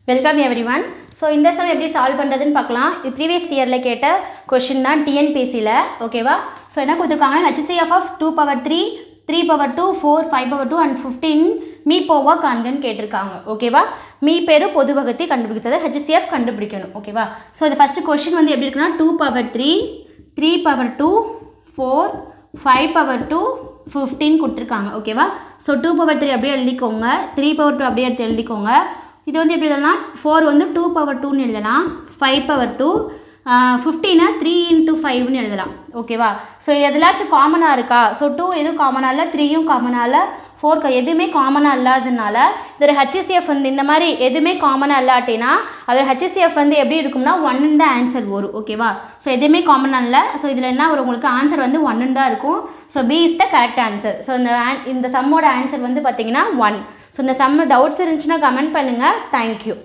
Welcome everyone. So இந்த some எப்படி solve பண்ணுறதுன்னு பார்க்கலாம். இது ப்ரீவியஸ் இயரில் கேட்ட கொஷின் தான் டிஎன்பிஎஸ்சியில். ஓகேவா? ஸோ என்ன கொடுத்துருக்காங்க, HCF ஆஃப் 2/3, 3/2, 4, 5/2 and 15 மீ போவா காண்கன்னு கேட்டிருக்காங்க. ஓகேவா? மீ பேரு பொது வகுத்தி கண்டுபிடிக்கிறது, HCF கண்டுபிடிக்கணும். ஓகேவா? ஸோ இது ஃபஸ்ட்டு கொஷின் வந்து எப்படி இருக்குன்னா 2/3, 3/2, 4, 5/2, 15 கொடுத்துருக்காங்க. ஓகேவா? ஸோ 2/3 அப்படியே எழுதிக்கோங்க, 3/2 அப்படியே எடுத்து எழுதிக்கோங்க. இது வந்து எப்படி எழுதலாம், 4 வந்து 2/2ன்னு எழுதலாம், 5/2, 15 3 × 5ன்னு எழுதலாம். ஓகேவா? ஸோ எதுலாச்சும் காமனாக இருக்கா? ஸோ 2 எதுவும் காமனாக இல்லை, 3யும் காமனாக இல்லை, 4 எதுவுமே காமனாக இல்லாததுனால இதோட HCF வந்து இந்த மாதிரி எதுவுமே காமனாக இல்லாட்டினா அதோட HCF வந்து எப்படி இருக்கும்னா 1ன்னு தான் ஆன்சர் வரும். ஓகேவா? ஸோ எதுவுமே காமனாக இல்லை. ஸோ இதில் என்ன வரும், உங்களுக்கு ஆன்சர் வந்து 1ன்னு தான் இருக்கும். So B is the correct answer. So இந்த சம்மோட ஆன்சர் வந்து பார்த்தீங்கன்னா 1. ஸோ இந்த சம்ம டவுட்ஸ் இருந்துச்சுன்னா கமெண்ட் பண்ணுங்கள். தேங்க்யூ.